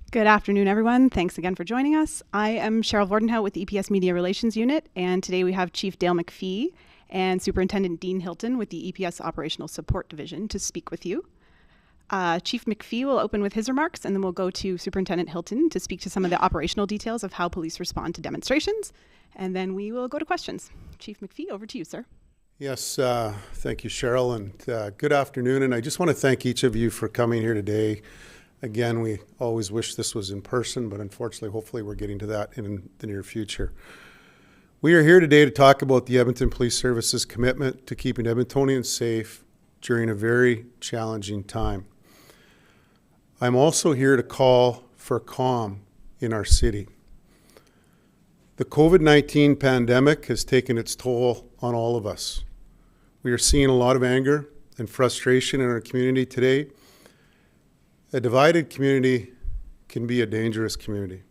Good afternoon, everyone. Thanks again for joining us. I am Cheryl Vordenhout with the EPS Media Relations Unit, and today we have Chief Dale McFee and Superintendent Dean Hilton with the EPS Operational Support Division to speak with you. Chief McFee will open with his remarks, and then we'll go to Superintendent Hilton to speak to some of the operational details of how police respond to demonstrations, and then we will go to questions. Chief McFee, over to you, sir. Yes, thank you, Cheryl, and good afternoon. And I just want to thank each of you for coming here today. Again, we always wish this was in person, but unfortunately, hopefully we're getting to that in the near future. We are here today to talk about the Edmonton Police Service's commitment to keeping Edmontonians safe during a very challenging time. I'm also here to call for calm in our city. The COVID-19 pandemic has taken its toll on all of us. We are seeing a lot of anger and frustration in our community today. A divided community can be a dangerous community.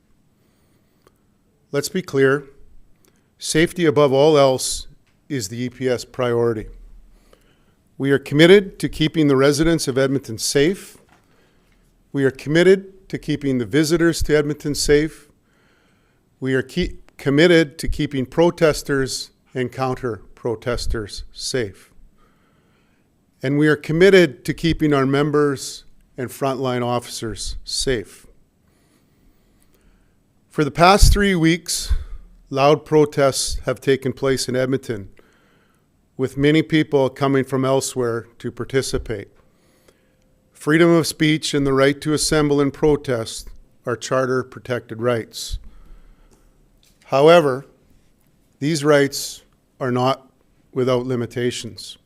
Let's be clear, safety above all else is the EPS priority. We are committed to keeping the residents of Edmonton safe. We are committed to keeping the visitors to Edmonton safe. We are committed to keeping protesters and counter-protesters safe. And we are committed to keeping our members and frontline officers safe. For the past 3 weeks, loud protests have taken place in Edmonton, with many people coming from elsewhere to participate. Freedom of speech and the right to assemble and protest are charter-protected rights. However, these rights are not without limitations.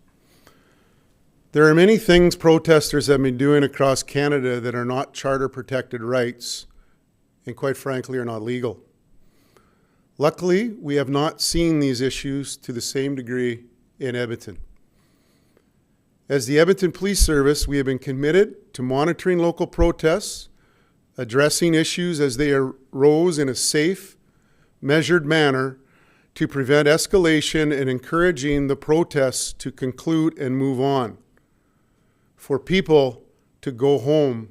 There are many things protesters have been doing across Canada that are not charter-protected rights and, quite frankly, are not legal. Luckily, we have not seen these issues to the same degree in Edmonton. As the Edmonton Police Service, we have been committed to monitoring local protests, addressing issues as they arose in a safe, measured manner to prevent escalation and encouraging the protests to conclude and move on, for people to go home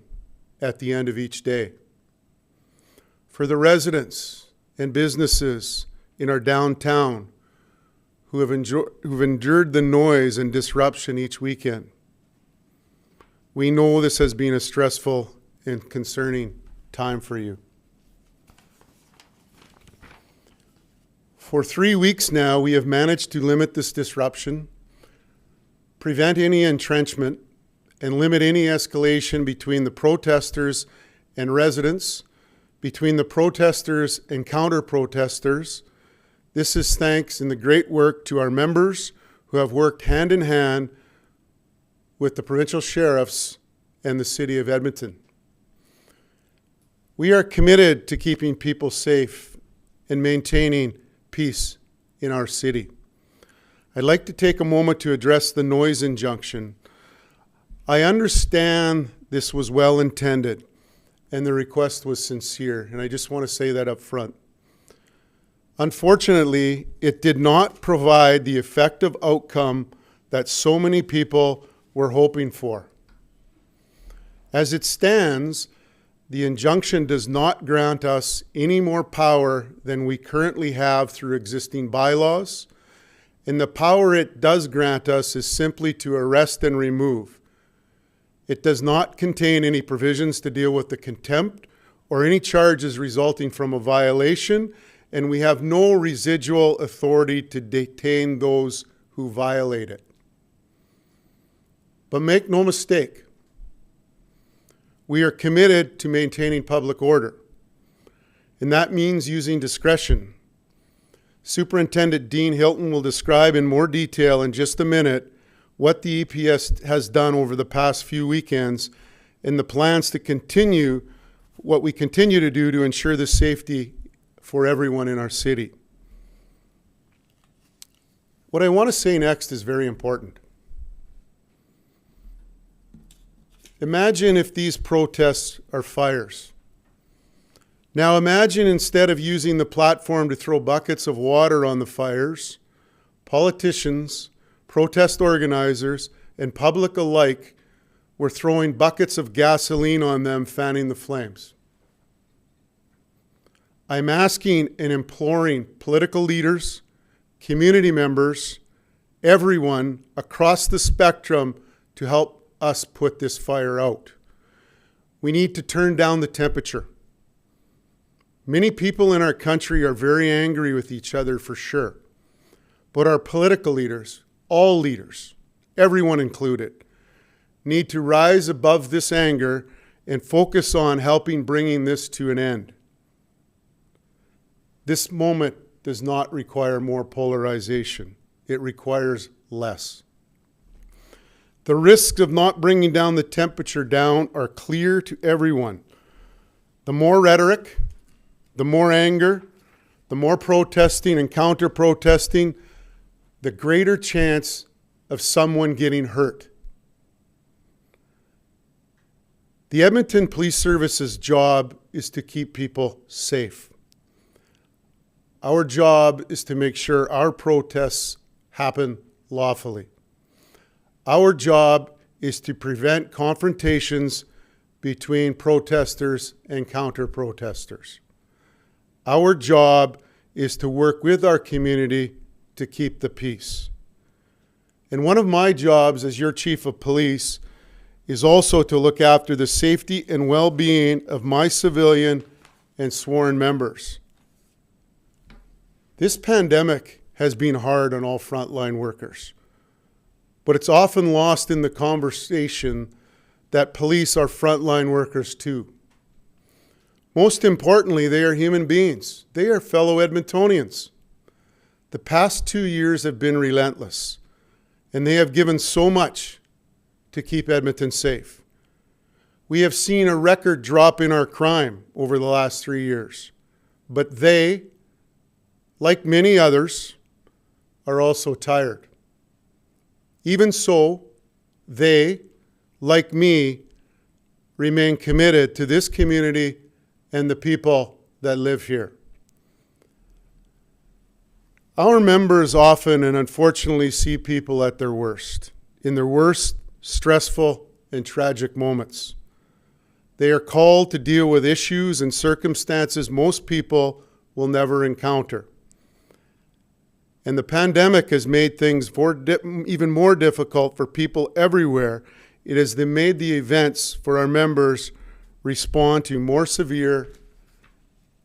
at the end of each day. For the residents and businesses in our downtown who've endured the noise and disruption each weekend. We know this has been a stressful and concerning time for you. For 3 weeks now, we have managed to limit this disruption, prevent any entrenchment, and limit any escalation between the protesters and residents, between the protesters and counter-protesters. This is thanks in the great work to our members who have worked hand in hand with the provincial sheriffs and the city of Edmonton. We are committed to keeping people safe and maintaining peace in our city. I'd like to take a moment to address the noise injunction. I understand this was well intended and the request was sincere, and I just want to say that up front. Unfortunately, it did not provide the effective outcome that so many people were hoping for. As it stands, the injunction does not grant us any more power than we currently have through existing bylaws, and the power it does grant us is simply to arrest and remove. It does not contain any provisions to deal with the contempt or any charges resulting from a violation, and we have no residual authority to detain those who violate it. But make no mistake, we are committed to maintaining public order, and that means using discretion. Superintendent Dean Hilton will describe in more detail in just a minute what the EPS has done over the past few weekends and the plans to continue what we continue to do to ensure the safety for everyone in our city. What I want to say next is very important. Imagine if these protests are fires. Now imagine instead of using the platform to throw buckets of water on the fires, politicians, protest organizers, and public alike were throwing buckets of gasoline on them, fanning the flames. I'm asking and imploring political leaders, community members, everyone across the spectrum to help us put this fire out. We need to turn down the temperature. Many people in our country are very angry with each other for sure. But our political leaders, all leaders, everyone included, need to rise above this anger and focus on helping bringing this to an end. This moment does not require more polarization. It requires less. The risks of not bringing down the temperature down are clear to everyone. The more rhetoric, the more anger, the more protesting and counter-protesting, the greater chance of someone getting hurt. The Edmonton Police Service's job is to keep people safe. Our job is to make sure our protests happen lawfully. Our job is to prevent confrontations between protesters and counter-protesters. Our job is to work with our community to keep the peace. And one of my jobs as your chief of police is also to look after the safety and well-being of my civilian and sworn members. This pandemic has been hard on all frontline workers, but it's often lost in the conversation that police are frontline workers too. Most importantly, they are human beings. They are fellow Edmontonians. The past 2 years have been relentless, and they have given so much to keep Edmonton safe. We have seen a record drop in our crime over the last 3 years, but they, like many others, are also tired. Even so, they, like me, remain committed to this community and the people that live here. Our members often and unfortunately see people at their worst, in their worst stressful and tragic moments. They are called to deal with issues and circumstances most people will never encounter. And the pandemic has made things even more difficult for people everywhere. It has made the events for our members respond to more severe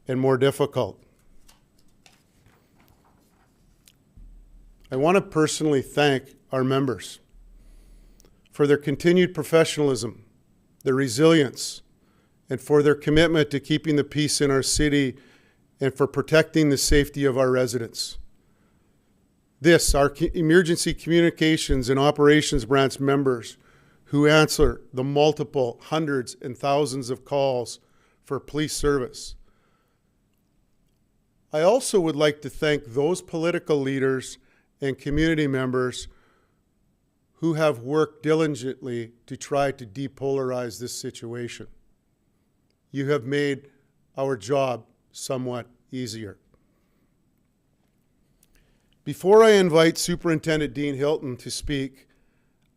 and more difficult. I want to personally thank our members for their continued professionalism, their resilience, and for their commitment to keeping the peace in our city and for protecting the safety of our residents. Our emergency communications and operations branch members who answer the multiple hundreds and thousands of calls for police service. I also would like to thank those political leaders and community members who have worked diligently to try to depolarize this situation. You have made our job somewhat easier. Before I invite Superintendent Dean Hilton to speak,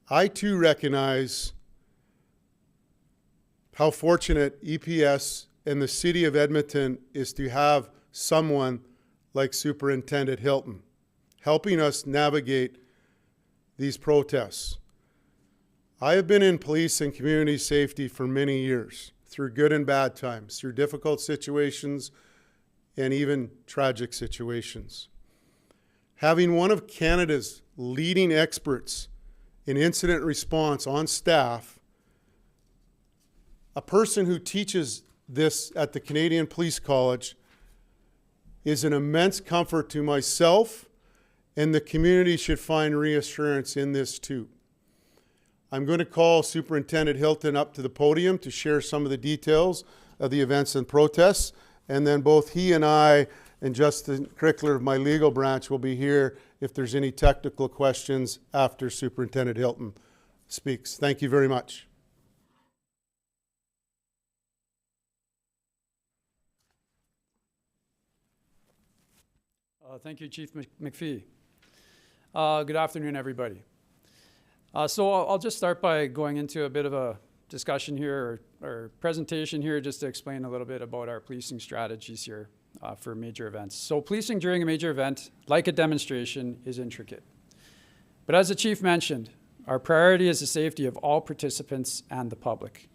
I too recognize how fortunate EPS and the City of Edmonton is to have someone like Superintendent Hilton helping us navigate these protests. I have been in police and community safety for many years, through good and bad times, through difficult situations and even tragic situations. Having one of Canada's leading experts in incident response on staff, a person who teaches this at the Canadian Police College, is an immense comfort to myself, and the community should find reassurance in this too. I'm going to call Superintendent Hilton up to the podium to share some of the details of the events and protests, and then both he and I and Justin Crickler of my legal branch will be here if there's any technical questions after Superintendent Hilton speaks. Thank you very much. Thank you, Chief McFee. Good afternoon, everybody. So I'll just start by going into a bit of a discussion here or presentation here just to explain a little bit about our policing strategies here. for major events. So policing during a major event, like a demonstration, is intricate. But as the chief mentioned, our priority is the safety of all participants and the public.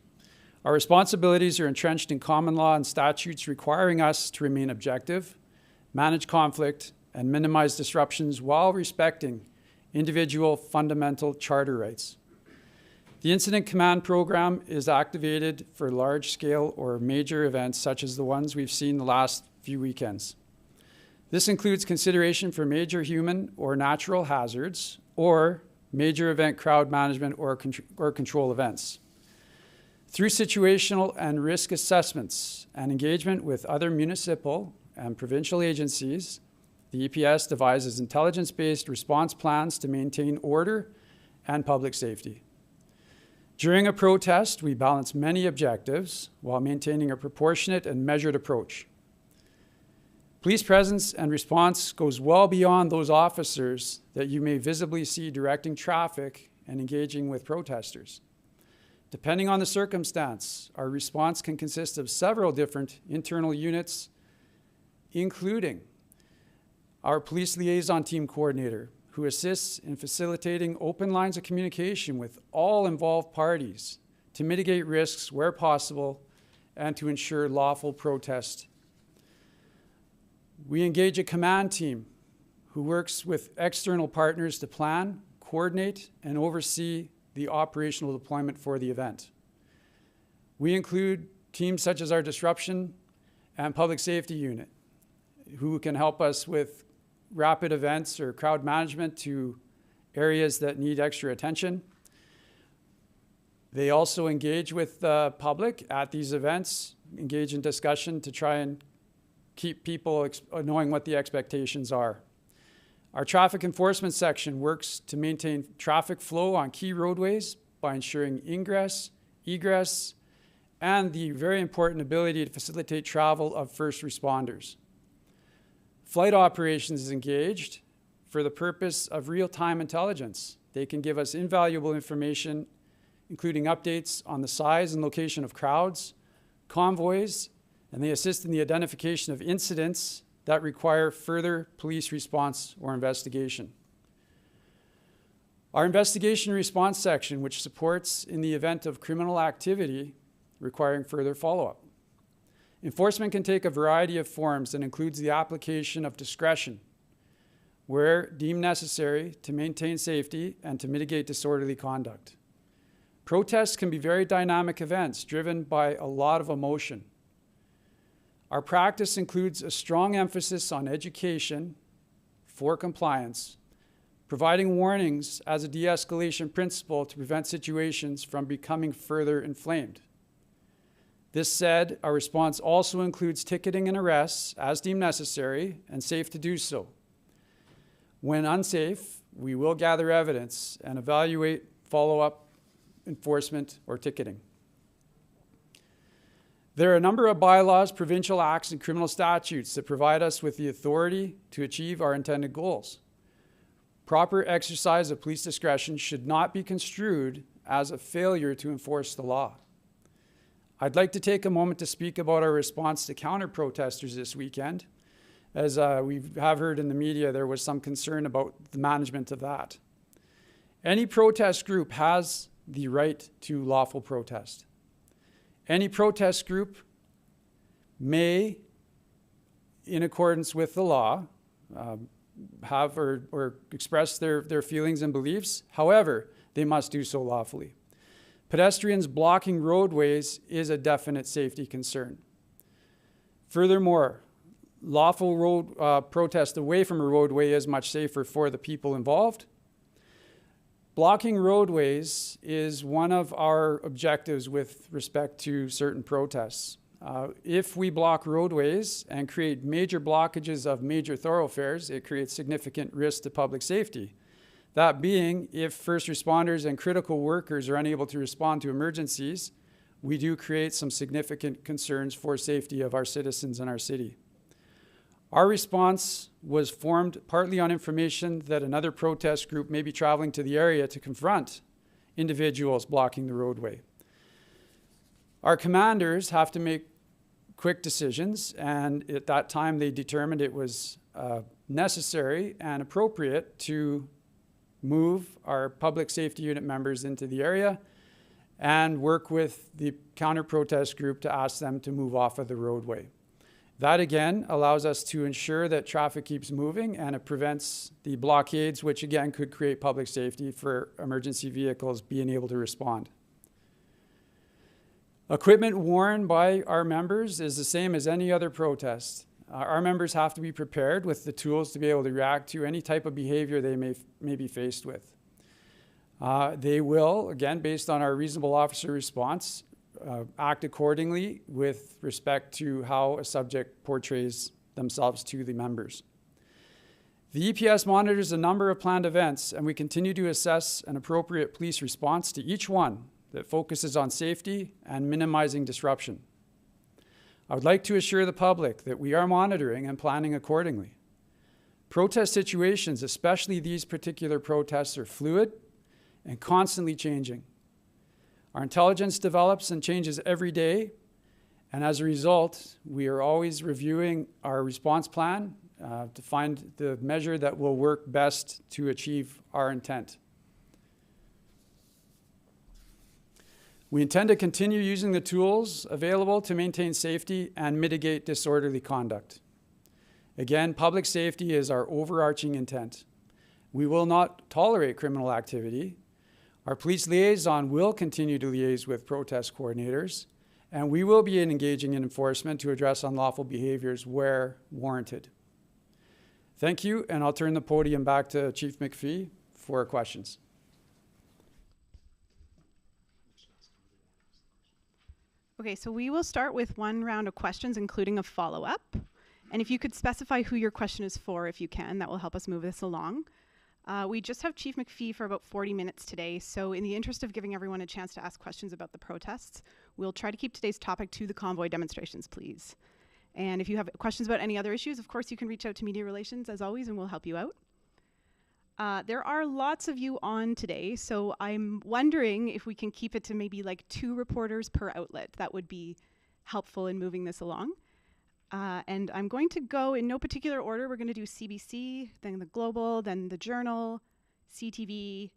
Our responsibilities are entrenched in common law and statutes requiring us to remain objective, manage conflict, and minimize disruptions while respecting individual fundamental charter rights. The Incident Command Program is activated for large-scale or major events such as the ones we've seen the last few weekends. This includes consideration for major human or natural hazards or major event crowd management or control events. Through situational and risk assessments and engagement with other municipal and provincial agencies, the EPS devises intelligence-based response plans to maintain order and public safety. During a protest, we balance many objectives while maintaining a proportionate and measured approach. Police presence and response goes well beyond those officers that you may visibly see directing traffic and engaging with protesters. Depending on the circumstance, our response can consist of several different internal units, including our police liaison team coordinator, who assists in facilitating open lines of communication with all involved parties to mitigate risks where possible and to ensure lawful protest. We engage a command team who works with external partners to plan, coordinate, and oversee the operational deployment for the event. We include teams such as our disruption and public safety unit, who can help us with rapid events or crowd management to areas that need extra attention. They also engage with the public at these events, engage in discussion to try and keep people knowing what the expectations are. Our traffic enforcement section works to maintain traffic flow on key roadways by ensuring ingress, egress, and the very important ability to facilitate travel of first responders. Flight operations is engaged for the purpose of real-time intelligence. They can give us invaluable information, including updates on the size and location of crowds, convoys, and they assist in the identification of incidents that require further police response or investigation. Our investigation response section, which supports in the event of criminal activity requiring further follow-up. Enforcement can take a variety of forms and includes the application of discretion where deemed necessary to maintain safety and to mitigate disorderly conduct. Protests can be very dynamic events driven by a lot of emotion. Our practice includes a strong emphasis on education for compliance, providing warnings as a de-escalation principle to prevent situations from becoming further inflamed. This said, our response also includes ticketing and arrests as deemed necessary and safe to do so. When unsafe, we will gather evidence and evaluate follow-up enforcement or ticketing. There are a number of bylaws, provincial acts, and criminal statutes that provide us with the authority to achieve our intended goals. Proper exercise of police discretion should not be construed as a failure to enforce the law. I'd like to take a moment to speak about our response to counter-protesters this weekend. As we have heard in the media, there was some concern about the management of that. Any protest group has the right to lawful protest. Any protest group may, in accordance with the law, have or express their feelings and beliefs. However, they must do so lawfully. Pedestrians blocking roadways is a definite safety concern. Furthermore, lawful road protest away from a roadway is much safer for the people involved. Blocking roadways is one of our objectives with respect to certain protests. If we block roadways and create major blockages of major thoroughfares, it creates significant risk to public safety. That being, if first responders and critical workers are unable to respond to emergencies, we do create some significant concerns for safety of our citizens in our city. Our response was formed partly on information that another protest group may be traveling to the area to confront individuals blocking the roadway. Our commanders have to make quick decisions, and at that time they determined it was necessary and appropriate to move our public safety unit members into the area and work with the counter-protest group to ask them to move off of the roadway. That again allows us to ensure that traffic keeps moving, and it prevents the blockades, which again could create public safety for emergency vehicles being able to respond. Equipment worn by our members is the same as any other protest. Our members have to be prepared with the tools to be able to react to any type of behavior they may be faced with. They will, again, based on our reasonable officer response, act accordingly with respect to how a subject portrays themselves to the members. The EPS monitors a number of planned events, and we continue to assess an appropriate police response to each one that focuses on safety and minimizing disruption. I would like to assure the public that we are monitoring and planning accordingly. Protest situations, especially these particular protests, are fluid and constantly changing. Our intelligence develops and changes every day, and as a result, we are always reviewing our response plan to find the measure that will work best to achieve our intent. We intend to continue using the tools available to maintain safety and mitigate disorderly conduct. Again, public safety is our overarching intent. We will not tolerate criminal activity. Our police liaison will continue to liaise with protest coordinators, and we will be engaging in enforcement to address unlawful behaviors where warranted. Thank you, and I'll turn the podium back to Chief McFee for questions. Okay, so we will start with one round of questions, including a follow-up. And if you could specify who your question is for, if you can, that will help us move this along. We just have Chief McFee for about 40 minutes today, so in the interest of giving everyone a chance to ask questions about the protests, we'll try to keep today's topic to the convoy demonstrations, please. And if you have questions about any other issues, of course, you can reach out to Media Relations, as always, and we'll help you out. There are lots of you on today, so I'm wondering if we can keep it to maybe like 2 reporters per outlet. That would be helpful in moving this along. And I'm going to go in no particular order. We're going to do CBC, then the Global, then the Journal, CTV.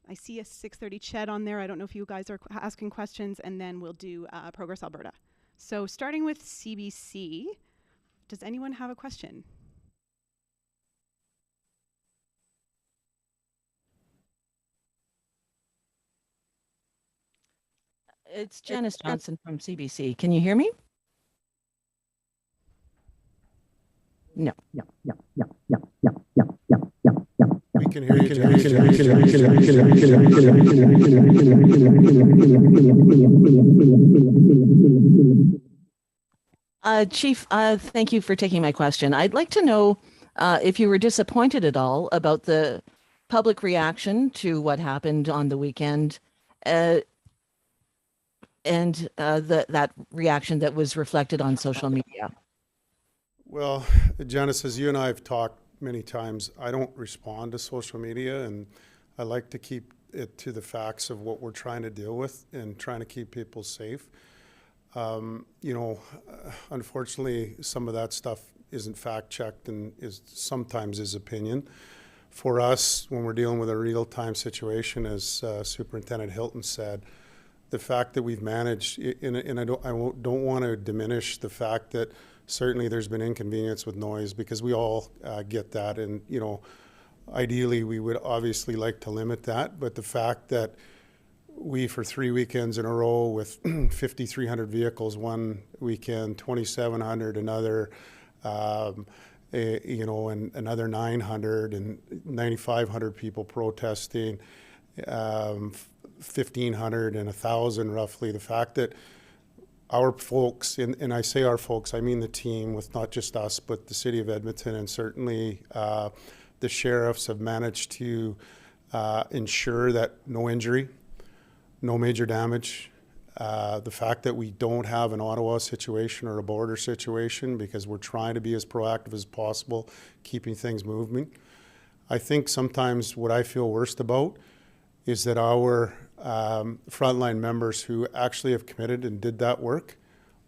I see a 6:30 Ched on there. I don't know if you guys are asking questions, and then we'll do Progress Alberta. So starting with CBC, does anyone have a question? It's Janice Johnson from CBC. Can you hear me? No. We can hear you, Chief, thank you for taking my question. I'd like to know if you were disappointed at all about the public reaction to what happened on the weekend, and that reaction that was reflected on social media. Well, Janice, as you and I have talked many times, I don't respond to social media, and I like to keep it to the facts of what we're trying to deal with and trying to keep people safe. Unfortunately, some of that stuff isn't fact-checked and sometimes is opinion. For us, when we're dealing with a real-time situation, as Superintendent Hilton said, the fact that we've managed, and I don't want to diminish the fact that certainly there's been inconvenience with noise, because we all get that, and ideally we would obviously like to limit that, but the fact that we, for 3 weekends in a row with 5,300 vehicles one weekend, 2,700 another, and another 900 and 9,500 people protesting, 1,500 and 1,000 roughly. The fact that our folks, and I say our folks, I mean the team, with not just us, but the City of Edmonton and certainly the sheriffs have managed to ensure that no injury, no major damage. The fact that we don't have an Ottawa situation or a border situation, because we're trying to be as proactive as possible, keeping things moving. I think sometimes what I feel worst about is that our frontline members who actually have committed and did that work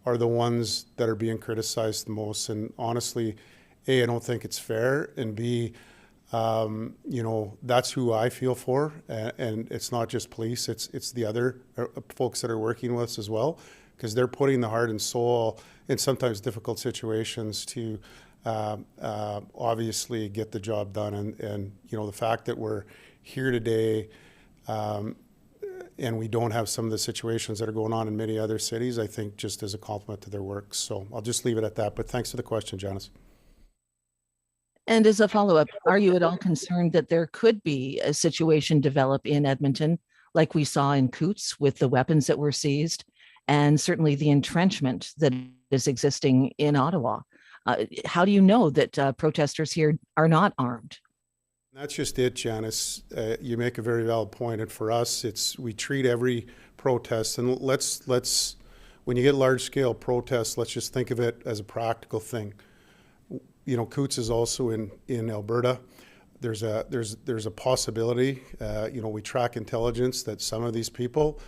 are the ones that are being criticized the most. And honestly, A, I don't think it's fair, and B, that's who I feel for, and it's not just police, it's the other folks that are working with us as well, because they're putting the heart and soul in sometimes difficult situations to obviously get the job done. And the fact that we're here today and we don't have some of the situations that are going on in many other cities, I think just as a compliment to their work. So I'll just leave it at that, but thanks for the question, Janice. And as a follow-up, are you at all concerned that there could be a situation develop in Edmonton like we saw in Coots with the weapons that were seized, and certainly the entrenchment that is existing in Ottawa? How do you know that protesters here are not armed? That's just it, Janice. You make a very valid point, and for us, we treat every protest, and let's when you get large-scale protests, let's just think of it as a practical thing. Coots is also in Alberta. There's a possibility. We track intelligence that some of these people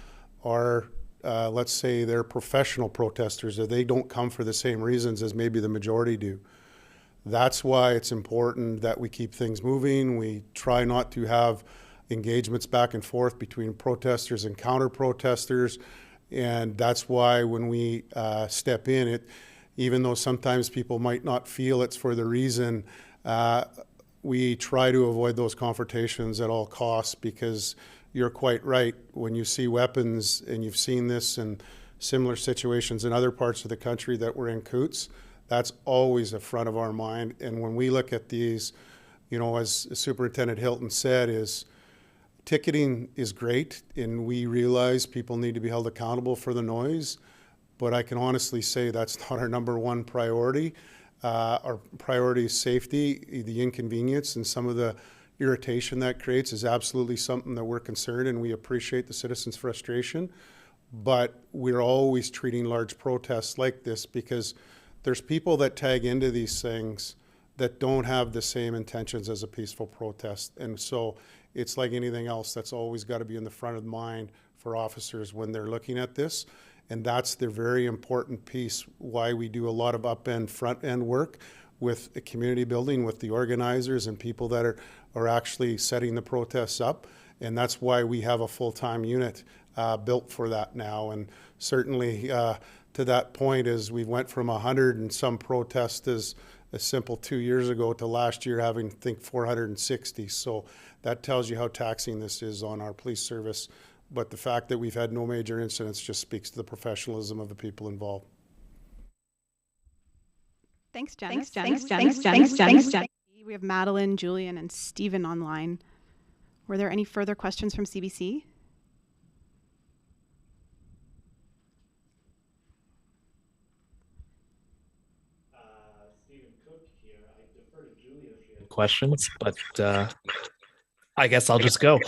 are, let's say, they're professional protesters, or they don't come for the same reasons as maybe the majority do. That's why it's important that we keep things moving. We try not to have engagements back and forth between protesters and counter-protesters, and that's why when we step in, even though sometimes people might not feel it's for the reason, we try to avoid those confrontations at all costs, because you're quite right. When you see weapons, and you've seen this in similar situations in other parts of the country that were in Coots, that's always a front of our mind. And when we look at these, as Superintendent Hilton said, ticketing is great, and we realize people need to be held accountable for the noise. But I can honestly say that's not our number one priority. Our priority is safety. The inconvenience and some of the irritation that creates is absolutely something that we're concerned, and we appreciate the citizens' frustration. But we're always treating large protests like this, because there's people that tag into these things that don't have the same intentions as a peaceful protest. And so it's like anything else, that's always got to be in the front of mind for officers when they're looking at this. And that's the very important piece, why we do a lot of upend, front-end work with the community building, with the organizers and people that are actually setting the protests up. And that's why we have a full-time unit built for that now. And certainly to that point, as we went from 100 and some protests as simple 2 years ago to last year having, I think, 460. So that tells you how taxing this is on our police service. But the fact that we've had no major incidents just speaks to the professionalism of the people involved. Thanks, Janice. We have Madeline, Julian, and Stephen online. Were there any further questions from CBC? Stephen Cook here. I defer to Julia if she had questions, but I guess I'll just go.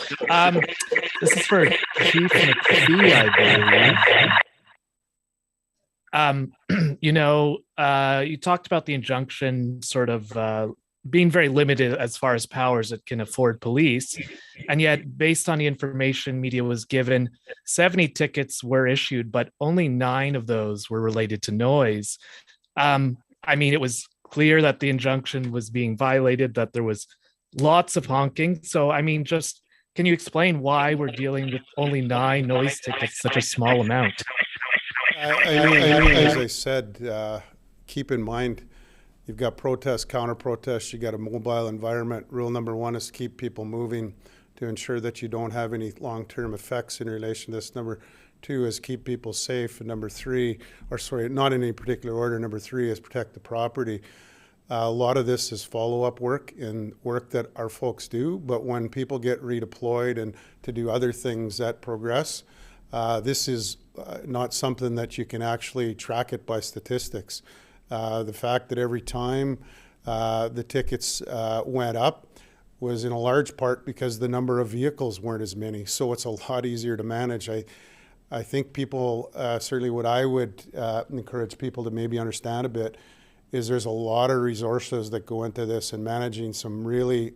This is for Chief McFee, I believe. You talked about the injunction sort of being very limited as far as powers it can afford police. And yet, based on the information media was given, 70 tickets were issued, but only 9 of those were related to noise. It was clear that the injunction was being violated, that there was lots of honking. So, just can you explain why we're dealing with only 9 noise tickets, such a small amount? As I said, keep in mind, you've got protests, counter-protests, you got a mobile environment. Rule number 1 is to keep people moving to ensure that you don't have any long-term effects in relation to this. Number 2 is keep people safe. And number 3, not in any particular order, number 3 is protect the property. A lot of this is follow-up work and work that our folks do, but when people get redeployed and to do other things that progress, this is not something that you can actually track it by statistics. The fact that every time the tickets went up was in a large part because the number of vehicles weren't as many, so it's a lot easier to manage. I think people, certainly what I would encourage people to maybe understand a bit is there's a lot of resources that go into this and managing some really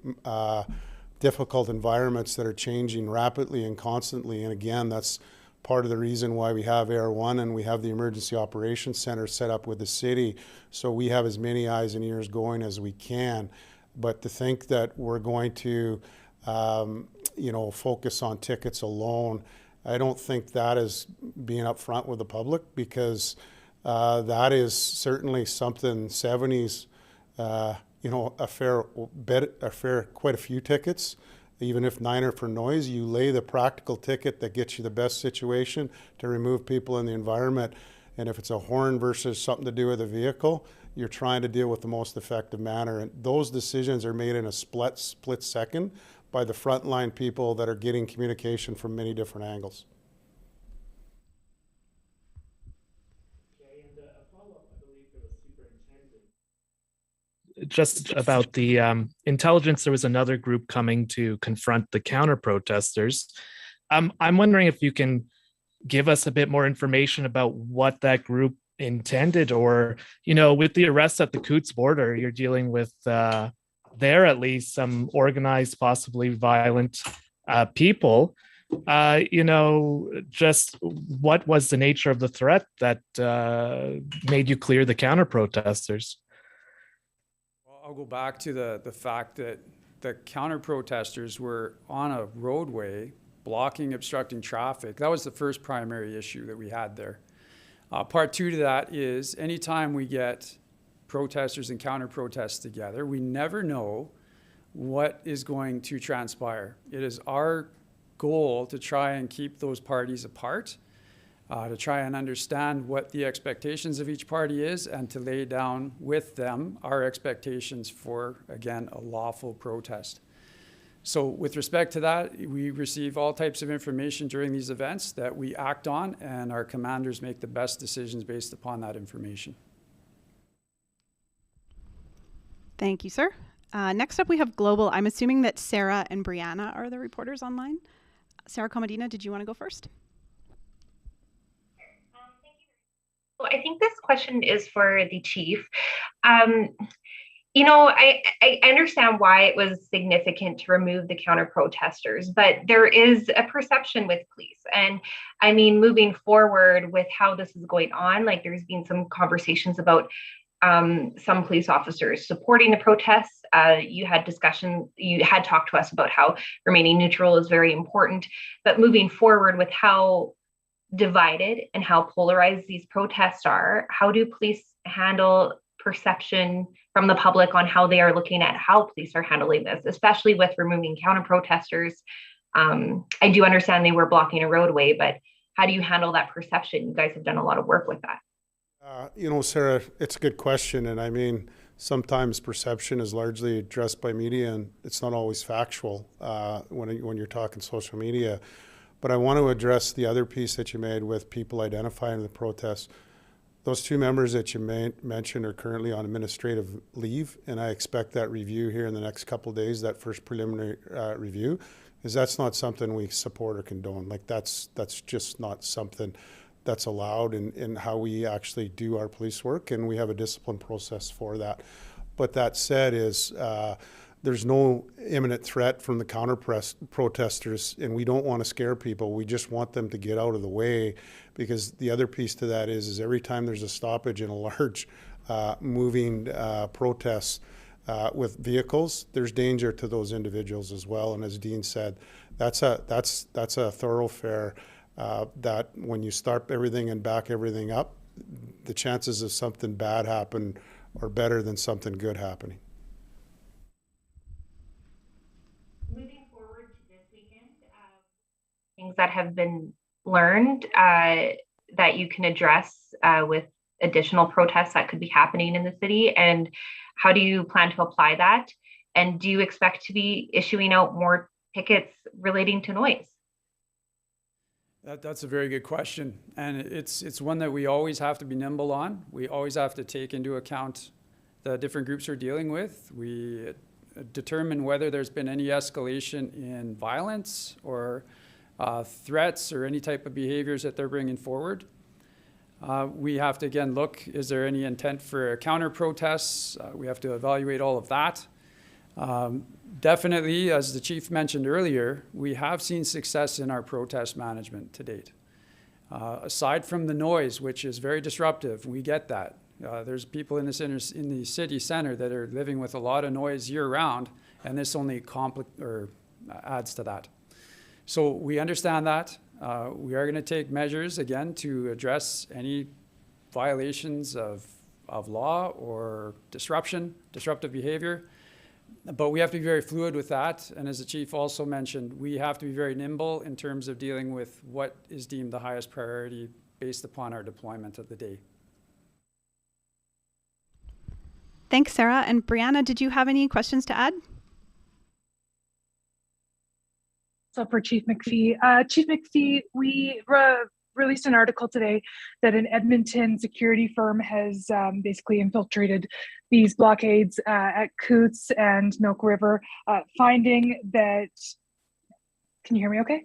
difficult environments that are changing rapidly and constantly. And again, that's part of the reason why we have Air One and we have the Emergency Operations Center set up with the city, so we have as many eyes and ears going as we can. But to think that we're going to, focus on tickets alone, I don't think that is being upfront with the public, because that is certainly something. 70s, a fair quite a few tickets. Even if 9 are for noise, you lay the practical ticket that gets you the best situation to remove people in the environment. And if it's a horn versus something to do with a vehicle, you're trying to deal with the most effective manner. And those decisions are made in a split second by the frontline people that are getting communication from many different angles. Okay, and a follow-up, I believe, for the superintendent. Just about the intelligence, there was another group coming to confront the counter-protesters. I'm wondering if you can give us a bit more information about what that group intended, or, with the arrests at the Coutts border, you're dealing with there at least some organized, possibly violent people. Just what was the nature of the threat that made you clear the counter-protesters? I'll go back to the fact that the counter-protesters were on a roadway, blocking, obstructing traffic. That was the first primary issue that we had there. Part two to that is anytime we get protesters and counter-protests together, we never know what is going to transpire. It is our goal to try and keep those parties apart, to try and understand what the expectations of each party is, and to lay down with them our expectations for, again, a lawful protest. So with respect to that, we receive all types of information during these events that we act on, and our commanders make the best decisions based upon that information. Thank you, sir. Next up, we have Global. I'm assuming that Sarah and Brianna are the reporters online. Sarah Comodina, did you want to go first? Thank you. Well, I think this question is for the chief. I understand why it was significant to remove the counter-protesters, but there is a perception with police. And I mean, moving forward with how this is going on, like there's been some conversations about some police officers supporting the protests. You had talked to us about how remaining neutral is very important, but moving forward with how divided and how polarized these protests are, how do police handle perception from the public on how they are looking at how police are handling this, especially with removing counter-protesters? I do understand they were blocking a roadway, but how do you handle that perception? You guys have done a lot of work with that. Sarah, it's a good question. And I mean, sometimes perception is largely addressed by media, and it's not always factual when you're talking social media. But I want to address the other piece that you made with people identifying the protests. Those two members that you mentioned are currently on administrative leave, and I expect that review here in the next couple of days, that first preliminary review, is that's not something we support or condone. Like that's just not something that's allowed in how we actually do our police work, and we have a discipline process for that. But that said is there's no imminent threat from the counter-protesters, and we don't want to scare people. We just want them to get out of the way, because the other piece to that is every time there's a stoppage in a large moving protest with vehicles, there's danger to those individuals as well. And as Dean said, that's a thoroughfare that when you start everything and back everything up, the chances of something bad happen are better than something good happening. Moving forward to this weekend, things that have been learned that you can address with additional protests that could be happening in the city, and how do you plan to apply that? And do you expect to be issuing out more tickets relating to noise? That's a very good question, and it's one that we always have to be nimble on. We always have to take into account the different groups we're dealing with. We determine whether there's been any escalation in violence or threats or any type of behaviors that they're bringing forward. We have to, again, look, is there any intent for counter-protests? We have to evaluate all of that. Definitely, as the chief mentioned earlier, we have seen success in our protest management to date. Aside from the noise, which is very disruptive, we get that. There's people in the city center that are living with a lot of noise year round, and this only adds to that. So we understand that. We are going to take measures again to address any violations of law or disruptive behavior. But we have to be very fluid with that. And as the chief also mentioned, we have to be very nimble in terms of dealing with what is deemed the highest priority based upon our deployment of the day. Thanks, Sarah. And Brianna, did you have any questions to add? So for Chief McFee. Chief McFee, we released an article today that an Edmonton security firm has basically infiltrated these blockades at Coots and Milk River, finding that, can you hear me okay?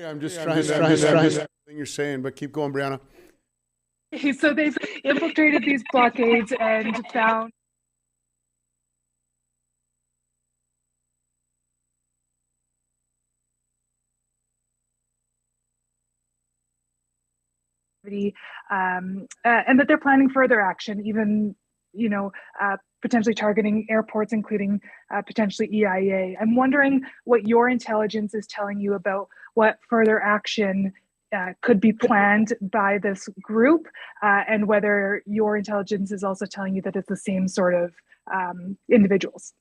I'm just trying to understand everything you're saying, but keep going, Brianna. So they've infiltrated these blockades and found and that they're planning further action, even, potentially targeting airports, including potentially EIA. I'm wondering what your intelligence is telling you about what further action could be planned by this group, and whether your intelligence is also telling you that it's the same sort of individuals.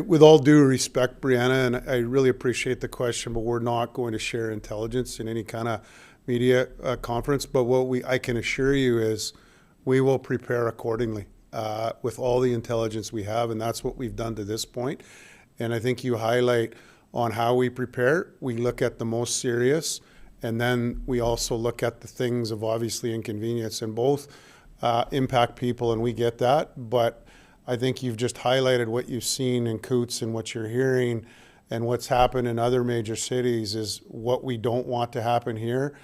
With all due respect, Brianna, and I really appreciate the question, but we're not going to share intelligence in any kind of media conference. But what I can assure you is we will prepare accordingly with all the intelligence we have, and that's what we've done to this point. And I think you highlight on how we prepare. We look at the most serious, and then we also look at the things of obviously inconvenience, and both impact people, and we get that. But I think you've just highlighted what you've seen in Coots and what you're hearing and what's happened in other major cities is what we don't want to happen here.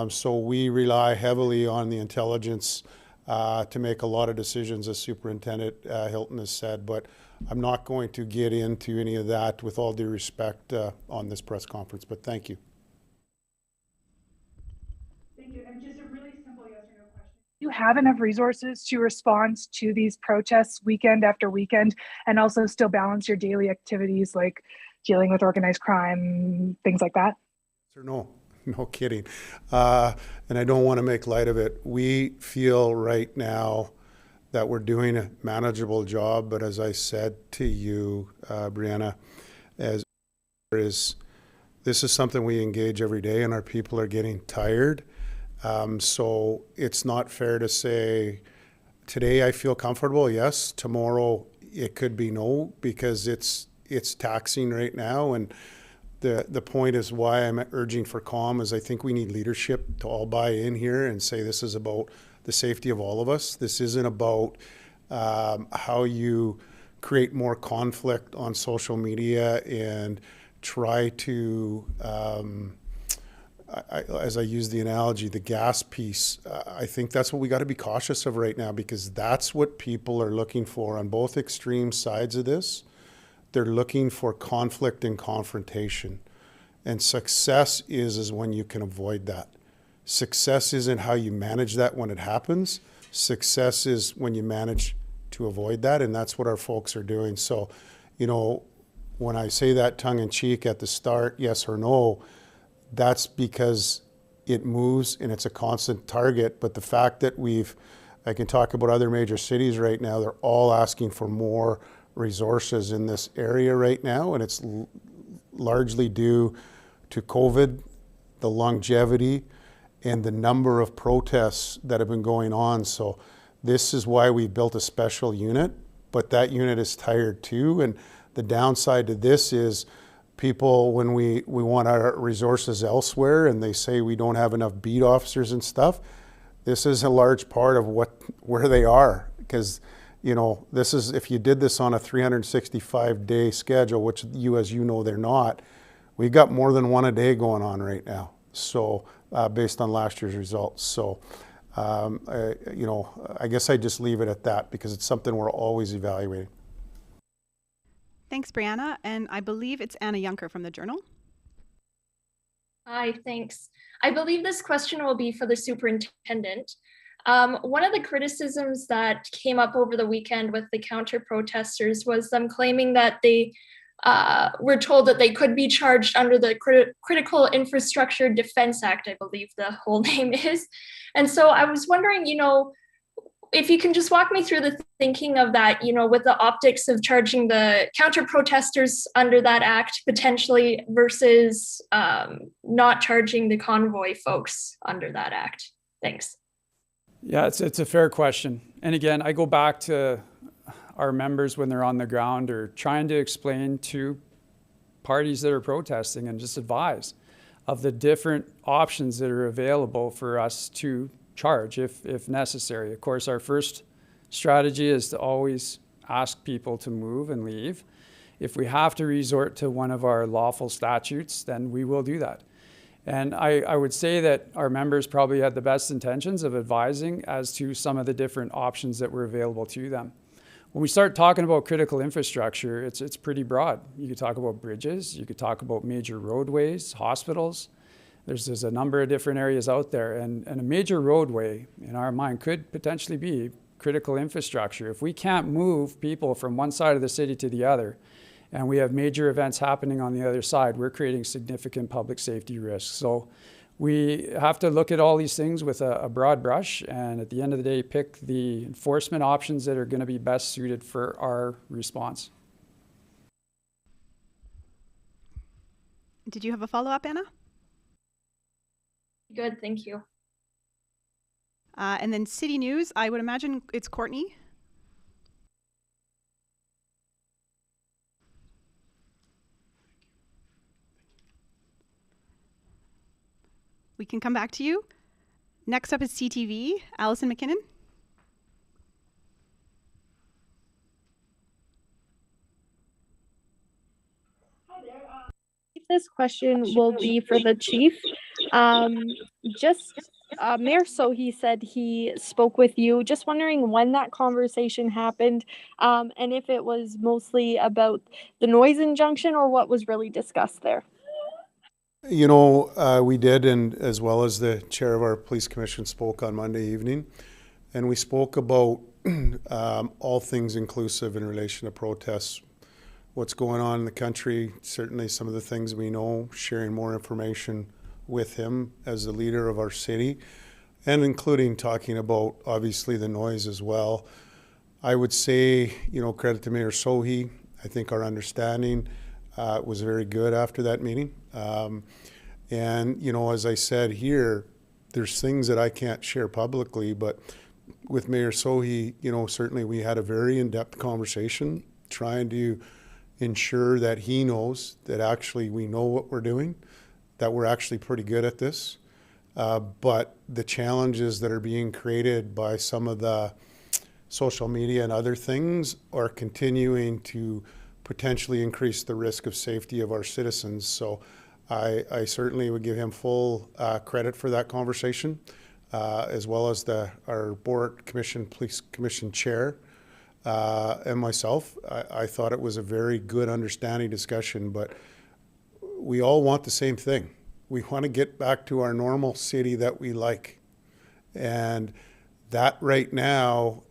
So we rely heavily on the intelligence to make a lot of decisions, as Superintendent Hilton has said, but I'm not going to get into any of that with all due respect on this press conference, but thank you. Thank you. And just a really simple yes or no question. Do you have enough resources to respond to these protests weekend after weekend and also still balance your daily activities like dealing with organized crime, things like that? Sir, no. No kidding. And I don't want to make light of it. We feel right now that we're doing a manageable job, but as I said to you, Brianna, this is something we engage every day, and our people are getting tired. So it's not fair to say, today I feel comfortable, yes. Tomorrow it could be no, because it's taxing right now. And the point is why I'm urging for calm is I think we need leadership to all buy in here and say this is about the safety of all of us. This isn't about how you create more conflict on social media and try to, as I use the analogy, the gas piece. I think that's what we got to be cautious of right now, because that's what people are looking for on both extreme sides of this. They're looking for conflict and confrontation. And success is when you can avoid that. Success isn't how you manage that when it happens. Success is when you manage to avoid that, and that's what our folks are doing. So, when I say that tongue-in-cheek at the start, yes or no, that's because it moves and it's a constant target. But the fact that I can talk about other major cities right now, they're all asking for more resources in this area right now, and it's largely due to COVID, the longevity, and the number of protests that have been going on. So this is why we built a special unit, but that unit is tired too. And the downside to this is people, when we want our resources elsewhere and they say we don't have enough beat officers and stuff, this is a large part of where they are, because this is, if you did this on a 365-day schedule, which as you know, they're not, we've got more than one a day going on right now. So based on last year's results. So, I guess I just leave it at that because it's something we're always evaluating. Thanks, Brianna. And I believe it's Anna Junker from the Journal. Hi, thanks. I believe this question will be for the superintendent. One of the criticisms that came up over the weekend with the counter protesters was them claiming that they were told that they could be charged under the Critical Infrastructure Defense Act, I believe the whole name is. And so I was wondering, if you can just walk me through the thinking of that, with the optics of charging the counter protesters under that act potentially versus not charging the convoy folks under that act. Thanks. Yeah, it's a fair question. And again, I go back to our members when they're on the ground or trying to explain to parties that are protesting and just advise of the different options that are available for us to charge if necessary. Of course, our first strategy is to always ask people to move and leave. If we have to resort to one of our lawful statutes, then we will do that. And I would say that our members probably had the best intentions of advising as to some of the different options that were available to them. When we start talking about critical infrastructure, it's pretty broad. You could talk about bridges, you could talk about major roadways, hospitals. There's a number of different areas out there, and a major roadway, in our mind, could potentially be critical infrastructure. If we can't move people from one side of the city to the other, and we have major events happening on the other side, we're creating significant public safety risks. So we have to look at all these things with a broad brush, and at the end of the day, pick the enforcement options that are going to be best suited for our response. Did you have a follow-up, Anna? Good, thank you. And then City News, I would imagine it's Courtney. We can come back to you. Next up is CTV, Allison McKinnon. This question will be for the chief. Mayor Sohi said he spoke with you. Just wondering when that conversation happened, and if it was mostly about the noise injunction or what was really discussed there. We did, and as well as the chair of our police commission spoke on Monday evening, and we spoke about all things inclusive in relation to protests, what's going on in the country, certainly some of the things we know, sharing more information with him as the leader of our city, and including talking about obviously the noise as well. I would say, credit to Mayor Sohi. I think our understanding was very good after that meeting. And as I said here, there's things that I can't share publicly, but with Mayor Sohi, certainly we had a very in-depth conversation trying to ensure that he knows that actually we know what we're doing, that we're actually pretty good at this. But the challenges that are being created by some of the social media and other things are continuing to potentially increase the risk of safety of our citizens. So I certainly would give him full credit for that conversation, as well as our board commission, police commission chair, and myself. I thought it was a very good understanding discussion, but we all want the same thing. We want to get back to our normal city that we like. And that right now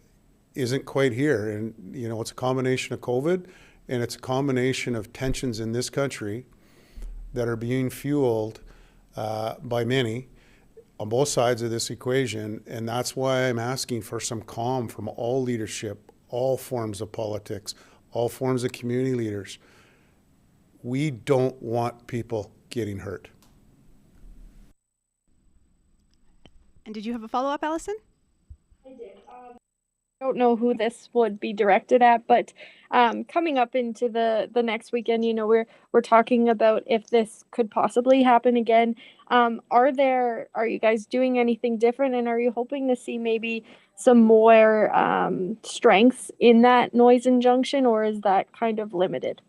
isn't quite here. And, it's a combination of COVID, and it's a combination of tensions in this country that are being fueled by many on both sides of this equation. And that's why I'm asking for some calm from all leadership, all forms of politics, all forms of community leaders. We don't want people getting hurt. And did you have a follow-up, Allison? I did. I don't know who this would be directed at, but coming up into the next weekend, we're talking about if this could possibly happen again. Are you guys doing anything different, and are you hoping to see maybe some more strengths in that noise injunction, or is that kind of limited?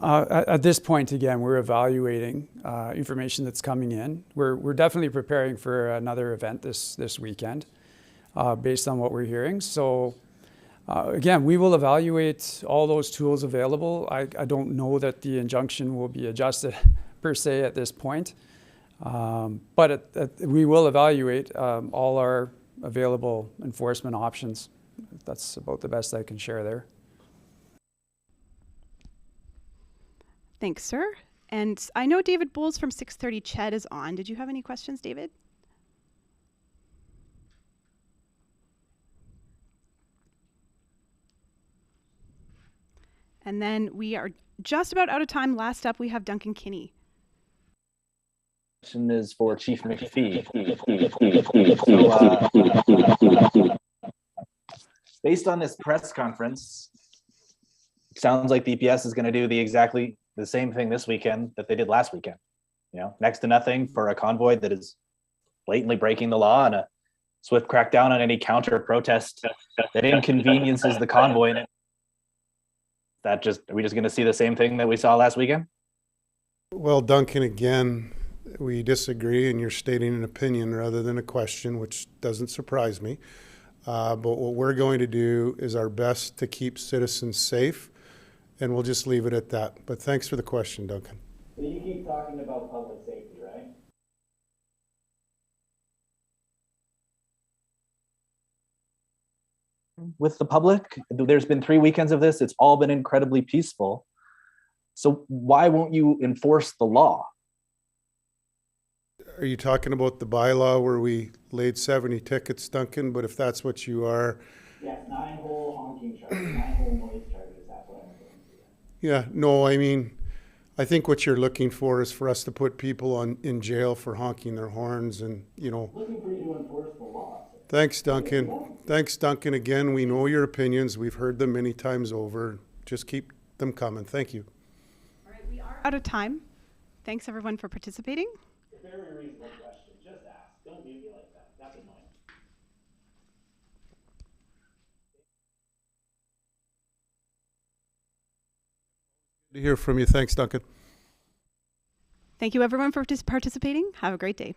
At this point, again, we're evaluating information that's coming in. We're definitely preparing for another event this weekend based on what we're hearing. So Again, we will evaluate all those tools available. I don't know that the injunction will be adjusted per se at this point, but we will evaluate all our available enforcement options. That's about the best I can share there. Thanks, sir. And I know David Bowles from 630 Ched is on. Did you have any questions, David? And then we are just about out of time. Last up, we have Duncan Kinney. Question is for Chief McFee. So, based on this press conference, it sounds like the EPS is going to do exactly the same thing this weekend that they did last weekend. You know, next to nothing for a convoy that is blatantly breaking the law, and a swift crackdown on any counter protest that inconveniences the convoy. And are we just going to see the same thing that we saw last weekend? Well, Duncan, again, we disagree, and you're stating an opinion rather than a question, which doesn't surprise me. But what we're going to do is our best to keep citizens safe, and we'll just leave it at that. But thanks for the question, Duncan. So you keep talking about public safety, right? With the public, there's been 3 weekends of this. It's all been incredibly peaceful. So why won't you enforce the law? Are you talking about the bylaw where we laid 70 tickets, Duncan? But if that's what you are... Yes, 9-hole honking charges, 9-hole noise charges, that's what I'm referring to. Yeah, no, I mean, I think what you're looking for is for us to put people in jail for honking their horns and, you know... Looking for you to enforce the law. Thanks, Duncan. Thanks, Duncan. Again, we know your opinions. We've heard them many times over. Just keep them coming. Thank you. All right, we are out of time. Thanks, everyone, for participating. Very reasonable question. Just ask. Don't mute me like that. That's annoying. Good to hear from you. Thanks, Duncan. Thank you, everyone, for participating. Have a great day.